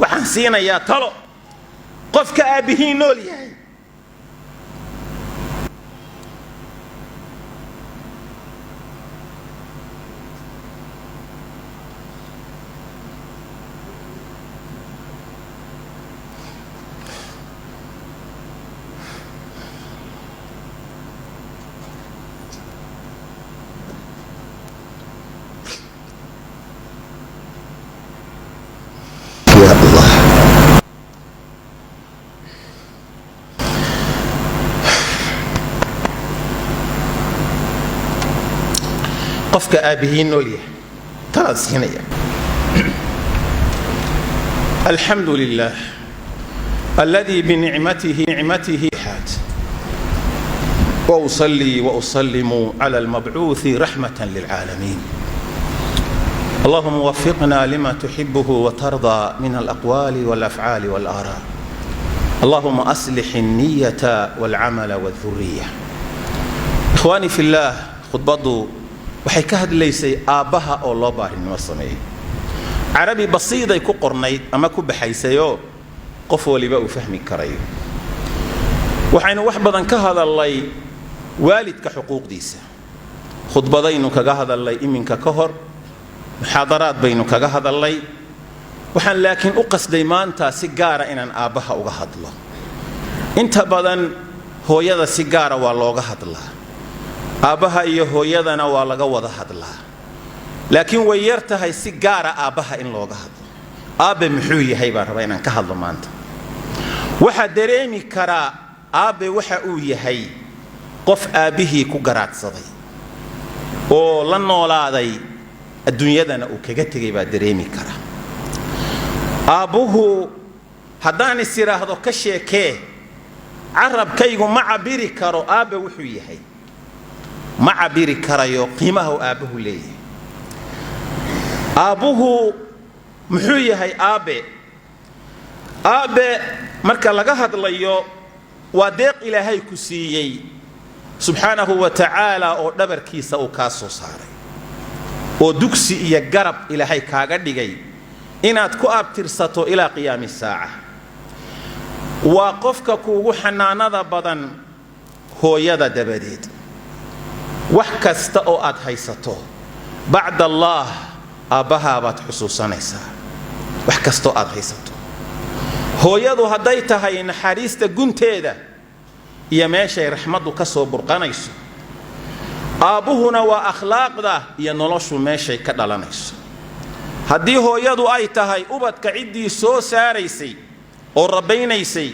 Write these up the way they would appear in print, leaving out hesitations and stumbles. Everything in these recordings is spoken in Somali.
waxaan siinayaa talo qofka aabihiin nool yahay قفك أبيه نوليه تراس هنا الحمد لله الذي بنعمته حات وأصلي وأسلم على المبعوث رحمة للعالمين اللهم وفقنا لما تحبه وترضى من الأقوال والأفعال والآراء اللهم أصلح النية والعمل والذرية إخواني في الله خطبة waxay ka hadlaysay aabaha oo loo baarinimo sameeyay carabi basiid ay ku qornayd ama ku baxaysayo qof waliba uu fahmi karayo waxaynu wax badan ka hadalay waalidka xuquuqdiisa khudbadaynu kaga hadalay iminka ka hor muxaadaraad baynu kaga hadalay waxaan laakiin u qasday maanta si gaar ah inaan aabaha uga hadlo inta badan hooyada si gaar ah waa looga hadlaa aabaha iyo hooyadana waa laga wada hadlaa laakiin way yartahay si gaar ah aabaha in looga hadlo aabe muxuu yahay baan rabaa inaan ka hadlo maanta waxa dareemi kara aabe waxa uu yahay qof aabihii ku garaadsaday oo la noolaaday adduunyadana uu kaga tagay baa dareemi kara aabuhu haddaan isiraahdo ka sheekee carabkaygu ma cabiri karo aabe wuxuu yahay ma cabiri karayo qiimaha aabuhu leeyahay aabuhu muxuu yahay aabe marka laga hadlayo waa deeq ilaahay ku siiyey subxaanahu wa tacaala oo dhabarkiisa uu kaa soo saaray oo dugsi iyo garab ilaahay kaaga dhigay inaad ku abtirsato ilaa qiyaami saaca waa qofka kuugu xanaanada badan hooyada dabadeed wax kasta oo aad haysato bacda allah aabaha baad xusuusanaysaa wax kasta oo aad haysato hooyadu hadday tahay naxariista gunteeda iyo meeshay raxmadu ka soo burqanayso aabuhuna waa akhlaaqda iyo noloshu meeshay ka dhalanayso haddii hooyadu ay tahay ubadka ciddii soo saaraysay oo rabaynaysay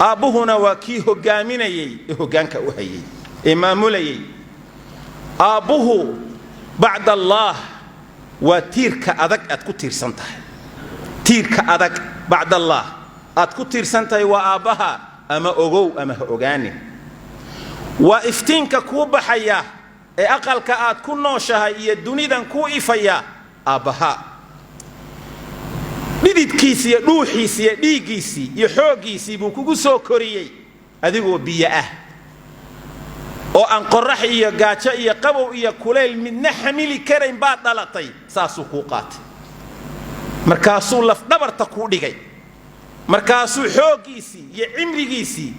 aabuhuna waa kii hogaaminayay ee hoggaanka u hayay ee maamulayay aabuhu bacda allah waa tiirka adag aad ku tiirsan tahay tiirka adag bacda allah aad ku tiirsan tahay waa aabaha ama ogow ama ha ogaanin waa iftiinka kuu baxaya ee aqalka aad ku nooshahay iyo dunidan kuu ifaya aabaha dhididkiisii iyo dhuuxiisii iyo dhiiggiisii iyo xooggiisii buu kugu soo koriyey adigoo biyo ah oo aan qorax iyo gaajo iyo qabow iyo kuleyl midna xamili karayn baad dhalatay saasuu kuu qaatay markaasuu laf dhabarta kuu dhigay markaasuu xooggiisii iyo cimrigiisii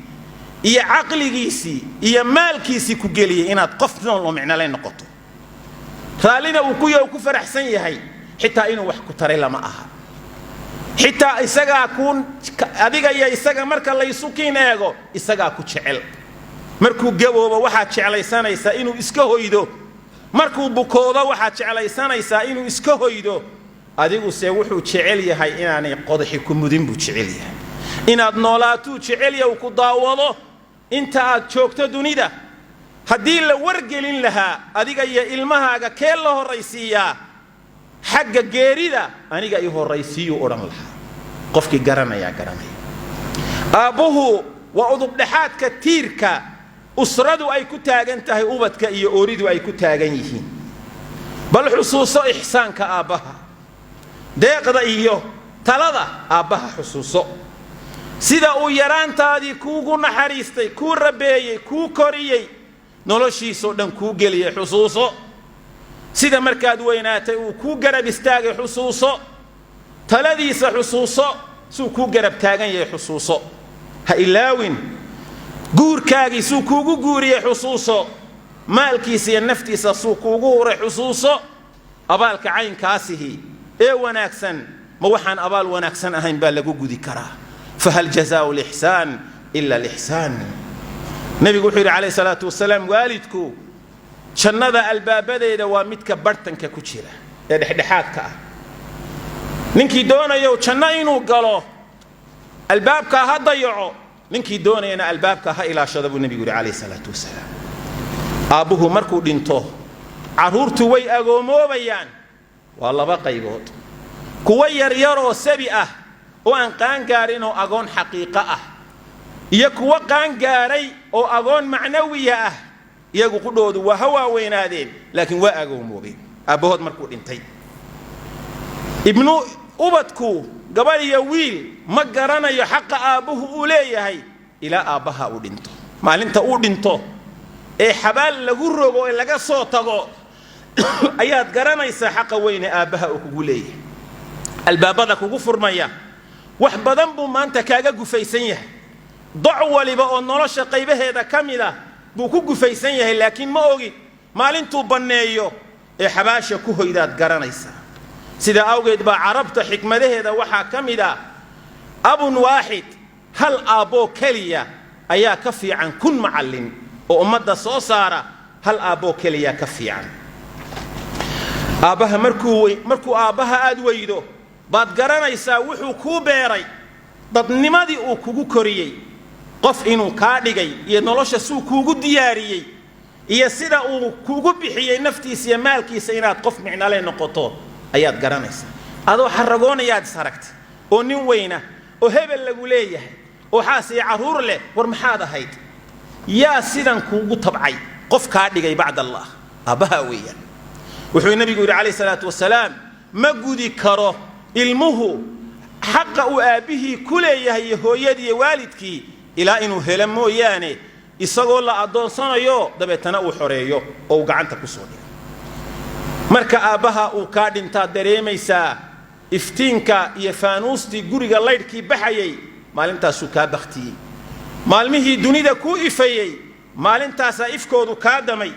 iyo caqligiisii iyo maalkiisii ku geliyey inaad qof nool oo micno leh noqoto raallina uu ku faraxsan yahay xitaa inuu wax ku taray lama aha xitaa isagaa adiga iyo isaga marka laysu kiin eego isagaa ku jecel markuu gaboobo waxaad jeclaysanaysaa inuu iska hoydo markuu bukoodo waxaad jeclaysanaysaa inuu iska hoydo adigu se wuxuu jecel yahay inaanay qodaxi ku mudin buu jecel yahay inaad noolaatuu jecel yahay ku daawado inta aad joogto dunida haddii la wargelin lahaa adiga iyo ilmahaaga kee la horaysiiyaa xagga geerida aniga ii horaysiiyuu odhan lahaa qofkii garanayaa garanaya aabbuhu waa udubdhaxaadka tiirka usradu ay ku taagan tahay ubadka iyo ooridu ay ku taagan yihiin bal xusuuso ixsaanka aabbaha deeqda iyo talada aabbaha xusuuso sida uu yaraantaadii kuugu naxariistay kuu rabeeyey kuu koriyey noloshiisoo dhan kuu geliyey xusuuso sida markaad weynaatay uu kuu garab istaagay xusuuso taladiisa xusuuso سوكو قرب تاغن يحصوصو هإلاوين قور كاغي سوكو قوري حصوصو مالكي سي النفتي سوكو قوري حصوصو أبالك عين كاسه إيه وناكسن موحان أبال وناكسن أهين بالغو قدي كرا فهل جزاء الإحسان إلا الإحسان نبي قول عليه الصلاة والسلام والدكو شنذا الباب ذا ومتك برتن ككوتشيرة دحدحاتك ننكي دونا يو شناينو قالوا الباب كا ضيعوا ننكي دونا ينا الباب كا إلى شذب النبي يقول عليه الصلاة والسلام أبوه مركو دينتو عرورتو وي أقومو بيان والله بقى يقول كوير يرو سبئة وأن قان قارينو أقون حقيقة يكو قان قاري أو أقون معنوية يقول وهو وينادين لكن وأقومو بين أبوه مركو دينتي ابنو أبدكو قبل يويل ما قرانا يحق أبوه أوليه إلى أبها أودنتو ما لنت أودنتو إيه حبال لغرقو إلا صوتغو أيات قرانا يسحق وين أبها أوليه الباب ذاك غفر ميا وحب ذنبه ما أنت كاجا جفيسية ضعوا لبقى النرش قيبه هذا كاملة بوكو جفيسية لكن ما أوجي ما لنتو بنيو إيه حباش كوه إذا قرانا يسا سيدا أوجد بعربت حكمة هذا وحى كاملة أب واحد هل أبو كليا أيا كفي عن كن معلم وأمد صوصارة هل أبو كليا كفي عن أبها مركو أبها أدويدو بعد قرانا يساوحو كوبيري ضد نمادي أو كوكو كوريي قف إنو كاديجي ينولش سو كوكو دياريي يسيدا أو كوكو بحيي نفتي سيمالكي سينات قف معنا لين نقطو أيات قرانا يسا هذا حرقون ياد سرقت أو نوينة أو هبل لقوليه أو حاسي عرور له ورمحاذا هيد يا سيدا كوكو طبعي قف كاديجي بعد الله أبها ويا وحي النبي يقول عليه الصلاة والسلام ما قدي كره ilmuhu xaqa uu aabihii ku leeyahay hooyadii waalidkii ilaa inuu helo mooyaane isagoo la adoonsanayo dabeetana uu xoreeyo oo gacanta ku soo dhigo marka aabaha uu ka dhinta dareemaysaa iftiinka iyo faanuustii guriga laydhkii baxayay maalintaas uu ka baqtiyay maalmihii dunida ku ifayay maalintaas ifkoodu ka damay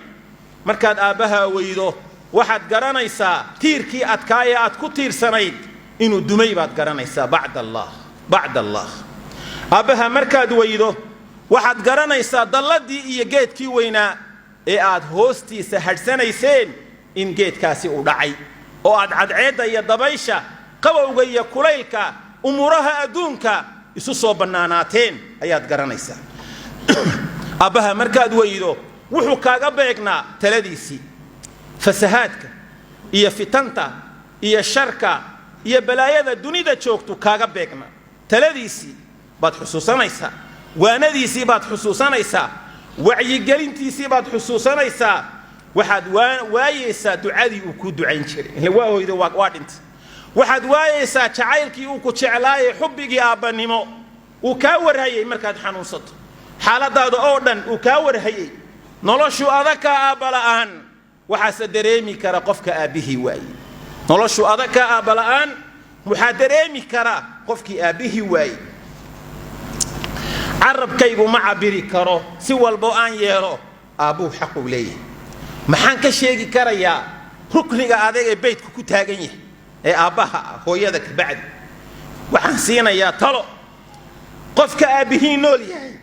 markaad aabaha weydo waxaad garanaysaa tiirkii adkaaya aad ku tiirsanayd inuu dumay baad garanaysaa bacd allah abaha markaad weydo waxaad garanaysaa dalladii iyo geedkii weynaa ee aad hoostiisa hadhsanayseen in geedkaasi u dhacay oo aad cadceedda iyo dabaysha qabowga iyo kulaylka umuraha adduunka isu soo bannaanaateen ayaad garanaysaa abaha markaad weydo wuxuu kaaga beegnaa taladiisii fasahaadka iyo fitanta iyo sharka iyo balaayada dunida joogto kaaga beegna taladiisii baad xusuusanaysaa waanadiisii baad xusuusanaysaa wacyigelintiisii baad xusuusanaysaa waxaad waayeysaa ducadii uu ku ducayn jiray ilaa waa hooyada waa dhintay waxaad waayeysaa jacaylkii uu ku jeclaayay xubbigii aabanimo uu kaa warhayay markaad xanuunsato xaaladaada oo dhan uu kaa warhayay noloshu adaka aabala'aan waxaase dareemi kara qofka aabihii waayey noloshu adaka aabala'aan waxaa dareemi kara qofkii aabihii waayey carabkaygu ma cabiri karo si walbo aan yeelo aabuhu xaq u leeyahay maxaan ka sheegi karayaa rukniga adag ee beydku ku taagan yahay ee aabbaha hooyada ka bacdi waxaan siinayaa talo qofka aabihii nool yahay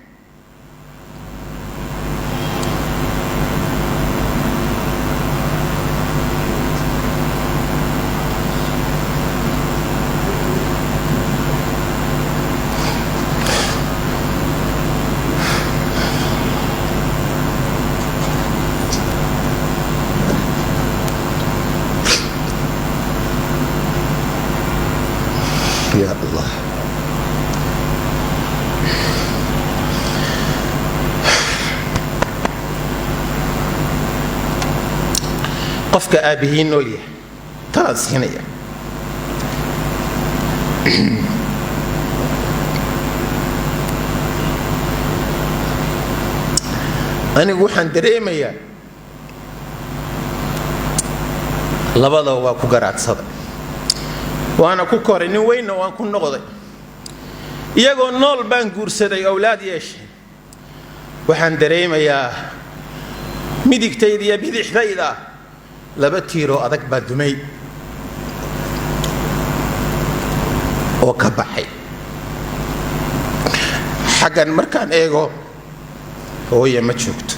يا الله قفك آبهين نوليه تراس هنا أنا وحن دريميا لبضا وكجرات صدق وأنا كوكوري نوين وأنا كن نقضي iyagoo nool baan guursaday awlaad yeeshay waxaan dareemayaa midigtayda iyo bidixdayda laba tiiroo adag baa dumay oo ka baxay xaggan markaan eego hooyo ma joogto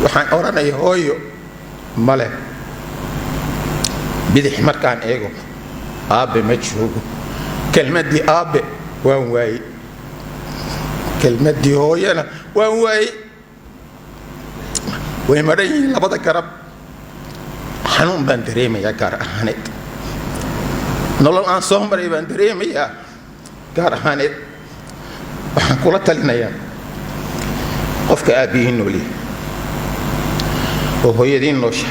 waxaan oranayaa hooyo male bidix markaan eego aabe ma joogo kelmadii aabe waan waayey kelmadii hooyana waan waayey way maran yihiin labada garab xanuun baan dareemayaa gaar ahaaneed nolol aan soo maray baan dareemayaa gaar ahaaneed waxaan kula talinayaa qofka aabbihii noolyahay oo hooyadii noosha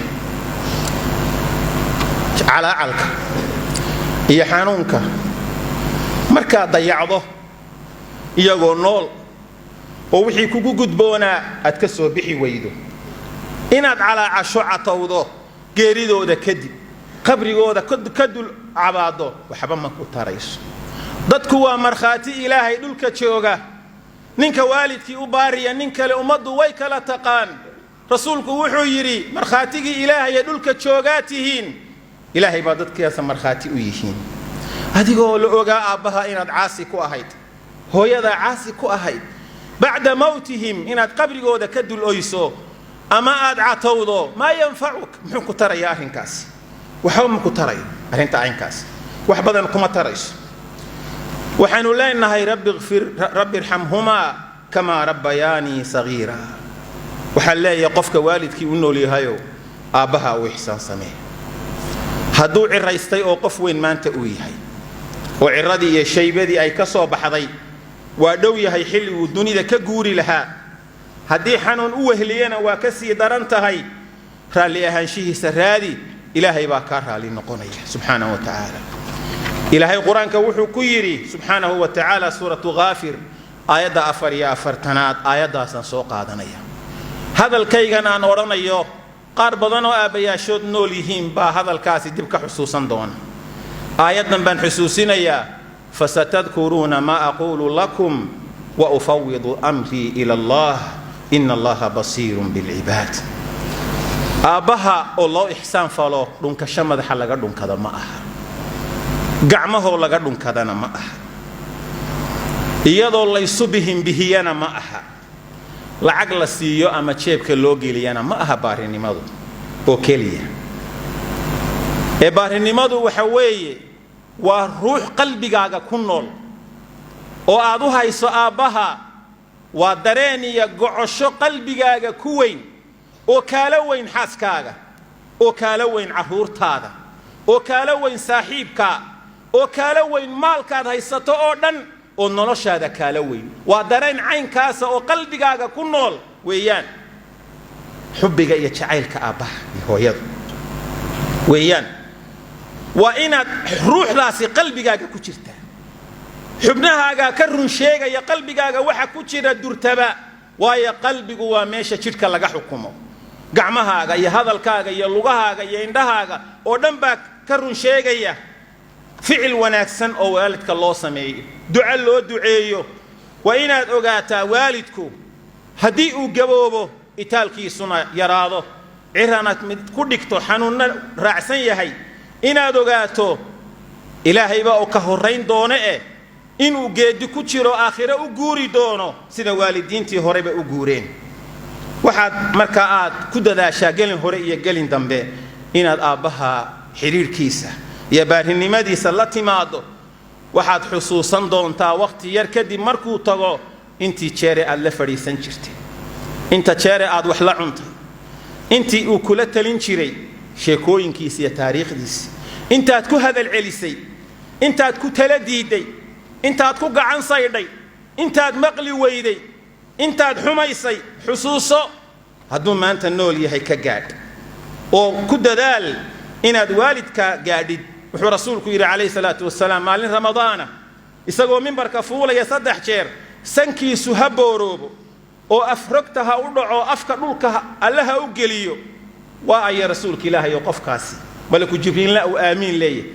calaacalka iyo xanuunka markaad dayacdo iyagoo nool oo wixii kugu gudboonaa aad ka soo bixi weydo inaad calaacasho catowdo geeridooda kadib qabrigooda ka dul cabaado waxba ma ku tarayso dadku waa markhaati ilaahay dhulka jooga ninka waalidkii u baariya nin kale ummaddu way kala taqaan rasuulku wuxuu yidhi markhaatigii ilaahay ee dhulka joogaa tihiin ilaahay baa dadkiisa markhaati u yihiin adigoo la ogaa aabbaha inaad caasi ku ahayd hooyadaa caasi ku ahayd bacda mawtihim inaad qabrigooda ka dul oyso ama aad catowdo maa yanfacuk muxuu ku tarayaa arrinkaasi waxba ma ku tarayo arrinta aynkaasi wax badan kuma tarayso waxaanu leenahay rabbi irxamhumaa kamaa rabbayaanii sagiira waxaan leeyahay qofka waalidkii u nool yahayow aabbaha u ixsaan samee hadduu ciraystay oo qof weyn maanta uu yahay oo ciradii iyo shaybadii ay ka soo baxday waa dhow yahay xilliguu dunida ka guuri lahaa haddii xanuun u wehliyana waa ka sii daran tahay raalli ahaanshihiisa raadi ilaahay baa kaa raalli noqonaya subxaanahu wa tacaala ilaahay qur-aanka wuxuu ku yidhi subxaanahu wa tacaala suuratu ghaafir aayadda 44aad aayaddaasaan soo qaadanaya hadalkaygan aan odhanayo qaar badan oo aabbayaashood nool yihiin baa hadalkaasi dib ka xusuusan doona aayaddan baan xusuusinayaa fasatadkuruuna maa aquulu lakum wa ufawidu amrii ila allah ina allaha basiirun bilcibaad aabbaha oo loo ixsaan falo dhunkasho madaxa laga dhunkada ma aha gacmahoo laga dhunkadana ma aha iyadoo laysu bihinbihiyana ma aha lacag la siiyo ama jeebka loo geliyana ma aha baarinimadu oo keliya ee baarinimadu waxa weeye waa ruux qalbigaaga ku nool oo aad u hayso aabbaha waa dareen iyo gocosho qalbigaaga ku weyn oo kaala weyn xaaskaaga oo kaala weyn carruurtaada oo kaala weyn saaxiibkaa oo kaala weyn maalkaad haysato oo dhan oo noloshaada kaala weyn waa dareen caynkaasa oo qalbigaaga ku nool weeyaan xubbiga iyo jacaylka aabbaha iyo hooyada weeyaan waa inaad ruuxdaasi qalbigaaga ku jirtaa xubnahaaga ka run sheegaya qalbigaaga waxa ku jira durtaba waayo qalbigu waa meesha jidhka laga xukumo gacmahaaga iyo hadalkaaga iyo lugahaaga iyo indhahaaga oo dhan baa ka run sheegaya ficil wanaagsan oo waalidka loo sameeyo duco loo duceeyo waa inaad ogaataa waalidku haddii uu gaboobo itaalkiisuna yaraado ciranaad mid ku dhigto xanuunna raacsan yahay inaad ogaato ilaahay baa ka horrayn doono inuu geedi ku jiro aakhiro u guuri doono sida waalidiintii horeba u guureen waxaad markaa aad ku dadaashaa gelin hore iyo gelin dambe inaad aabbaha xiriirkiisa iyo baarinimadiisa la timaado waxaad xusuusan doontaa waqti yar kadib markuu tago intii jeere aad la fadhiisan jirtay inta jeere aad wax la cuntay intii uu kula talin jiray sheekooyinkiisa iyo taariikhdiisa intaad ku hadal celisay intaad ku tala diiday intaad ku gacan saydhay intaad maqli weyday intaad xumaysay xusuuso hadduu maanta nool yahay ka gaadh oo ku dadaal inaad waalidka gaadhid wuxuu rasuulku yidhi calayhi salaatu wasalaam maalin ramadaana isagoo mimbarka fuulaya 3 jeer sankiisu ha booroobo oo afrogta ha u dhaco afka dhulka allaha u geliyo waa ay rasuulka ilaahay oo qofkaasi malaku jibriilna uu aamiin leeyahay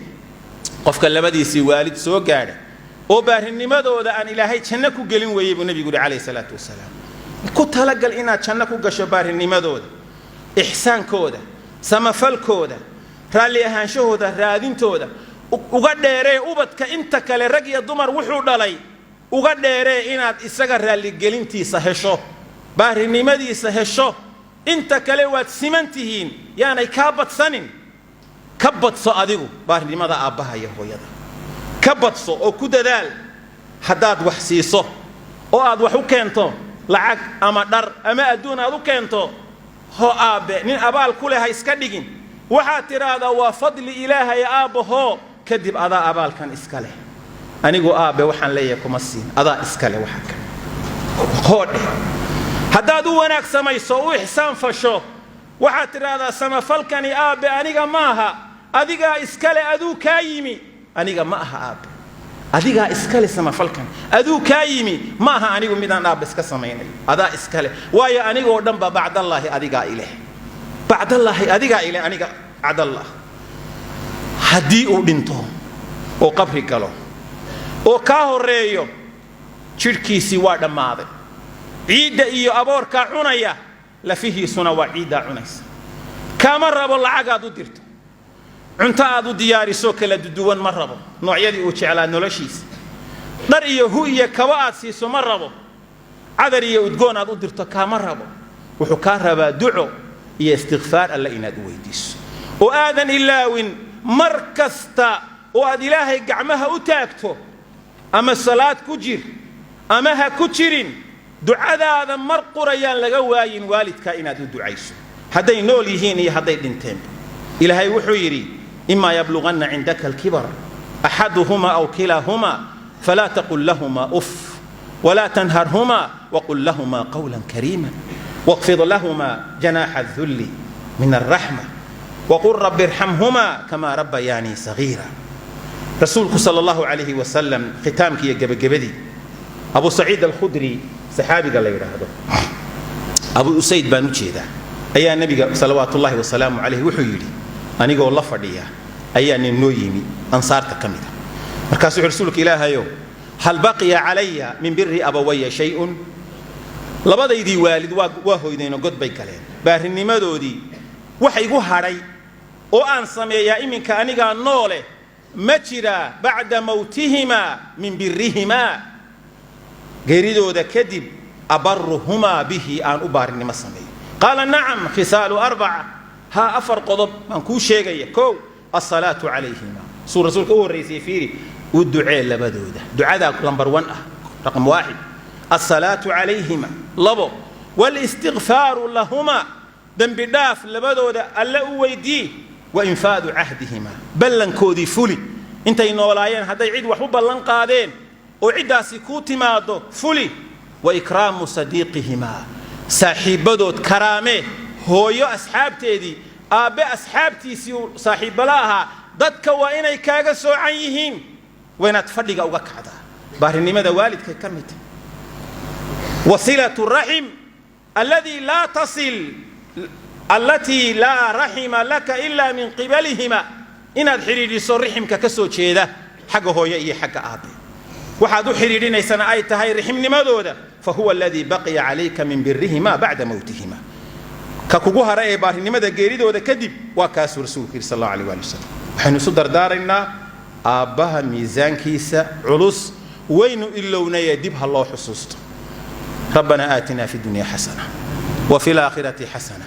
qofka labadiisii waalid soo gaadhay oo baarinimadooda aan ilaahay janno ku gelin weeyay buu nabigu calayhi salaatu wasalaam ku talagal inaad janno ku gasho baarinimadooda ihsaankooda samafalkooda raalli ahaanshahooda raadintooda uga dheeree ubadka inta kale rag iyo dumar wuxuu dhalay uga dheeree inaad isaga raalli gelintiisa hesho baarinimadiisa hesho inta kale waad simantihiin yaanay ka badsanin ka badso adigu baarinimada aabbaha iyo hooyada ka badso oo ku dadaal haddaad wax siiso oo aad wax u keento lacag ama dhar ama adduun aad u keento ho aabe nin abaal ku leh ha iska dhigin waxaad tiraahdaa waa fadli ilaahay aabbaho kadib adaa abaalkan iska leh anigu aabe waxaan leeyahay kuma siin adaa iska leh waxa ka hoodhe haddaad u wanaag samayso u ihsaan fasho waxaad tiraahdaa samafalkani aabe aniga maaha adigaa iska leh aduu kaa yimi aniga ma aha aabe adigaa iska leh samafalkan aduu kaa yimi ma aha anigu midaan aabe iska samaynay adaa iska leh waayo anigoo dhan ba bacdallaahi adigaa ileh bacdallaahi adigaa ileh aniga cadallah haddii uu dhinto oo qabri galo oo kaa horeeyo jidhkiisii waa dhammaaday ciidda iyo aboorkaa cunaya lafihiisuna waa ciiddaa cunaysa kaama rabo lacagaad u dirto cunto aad u diyaariso kala duwan ma rabo noocyadii uu jeclaa noloshiisa dhar iyo hu iyo kaba aad siiso ma rabo cadar iyo udgoon aad u dirto kaama rabo wuxuu kaa rabaa duco iyo istighfaar alla inaad u weydiiso oo aadan ilaawin mar kasta oo aad ilaahay gacmaha u taagto ama salaad ku jir ama ha ku jirin ducadaada mar qurayaan laga waayin waalidka inaad u ducayso hadday nool yihiin iyo hadday dhinteen ilaahay wuxuu yidhi إما يبلغن عندك الكبر أحدهما أو كلاهما فلا تقل لهما أف ولا تنهرهما وقل لهما قولا كريما واخفض لهما جناح الذل من الرحمة وقل رب ارحمهما كما ربياني صغيرا رسولك صلى الله عليه وسلم ختامك يا جبدي أبو سعيد الخدري صحابي قال لي أبو أسيد بن جيدة أي النبي صلوات الله وسلامه عليه وحيلي anigoo la fadhiya ayaa nin noo yimi ansaarta kamida markaas rasuulka ilaahayo hal baqiya alayya min birri abawayya shay'un labadaydii waalid waa hooydeen god bay galeen baarinimadoodii waxa igu haray oo aan sameeyaa iminka aniga noole ma jira bacda mawtihima min birrihima geeridooda kadib abarruhuma bihi aan u baarinimo sameeyo qala na'am khisaalu arba'a ها أفر قضب من كل شيء كو الصلاة عليهما سورة رسولك هو الرئيسي فيري والدعاء لبدوده دعاء ذاك نمبر 1 رقم 1 الصلاة عليهما لبو والاستغفار لهما ذنب داف لبدوده ألا ويدي وإنفاذ عهدهما بلن كودي فولي انت ينولايين هذا يعيد وحب لن قادين وعدا سكوتي مادو فولي وإكرام صديقهما صاحب بدود كرامه hooyo asxaabteedii aabe asxaabtiisii saaxiib balaaha dadka waa inay kaaga soocan yihiin waynaad fadhiga uga kacdaa baarinimada waalidka ka mid wasilatu rahim alladhi la tasil allati la rahima laka illa min qibalihima inaad xiriiriso riximka ka soo jeeda xagga hooyo iyo xagga aabe waxaad u xiriirinaysana ay tahay riximnimadooda fa huwa alladhi baqiya alayka min birrihima ba'da mawtihima كوكو هراء بارنمدا geeridooda kadib waa kaas rasuulka sallallahu alayhi wa sallam waxaynu soo dardaarayna aabaha miisaankiisa culus waynu ilownaye dib ha loo xusuusto ربنا آتنا في الدنيا حسنة وفي الآخرة حسنة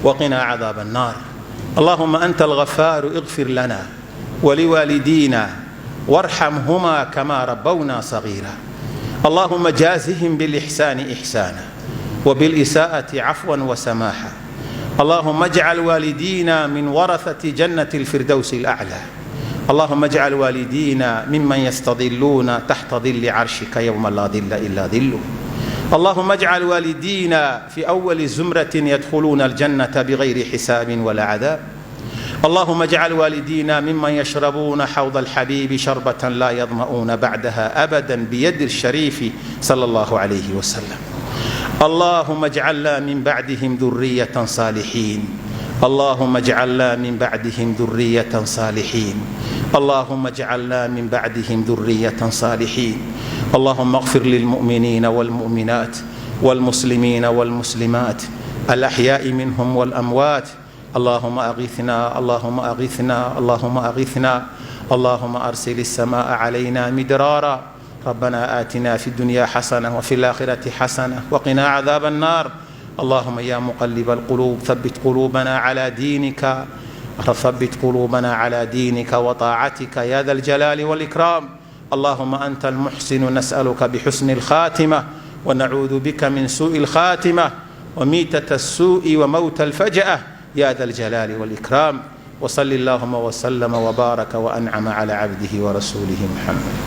وقنا عذاب النار اللهم أنت الغفار اغفر لنا ولوالدينا وارحمهما كما ربونا صغيرا اللهم جازهم بالإحسان إحسانا وبالإساءة عفوا وسماحا اللهم اجعل والدينا من ورثة جنة الفردوس الأعلى اللهم اجعل والدينا ممن يستظلون تحت ظل عرشك يوم لا ظل إلا ظله اللهم اجعل والدينا في أول زمرة يدخلون الجنة بغير حساب ولا عذاب اللهم اجعل والدينا ممن يشربون حوض الحبيب شربة لا يظمؤون بعدها أبدا بيد الشريف صلى الله عليه وسلم اللهم اجعلنا من بعدهم ذرية صالحين اللهم اجعلنا من بعدهم ذرية صالحين اللهم اجعلنا من بعدهم ذرية صالحين. اللهم اغفر للمؤمنين والمؤمنات والمسلمين والمسلمات الأحياء منهم والأموات. اللهم أغثنا اللهم أغثنا اللهم أغثنا. اللهم أرسل السماء علينا مدرارا. ربنا آتنا في الدنيا حسنة وفي الآخرة حسنة وقنا عذاب النار. اللهم يا مقلب القلوب ثبت قلوبنا على دينك، ثبت قلوبنا على دينك وطاعتك يا ذا الجلال والإكرام. اللهم أنت المحسن، نسألك بحسن الخاتمة ونعوذ بك من سوء الخاتمة وميتة السوء وموت الفجأة يا ذا الجلال والإكرام. وصل اللهم وسلم وبارك وأنعم على عبده ورسوله محمد.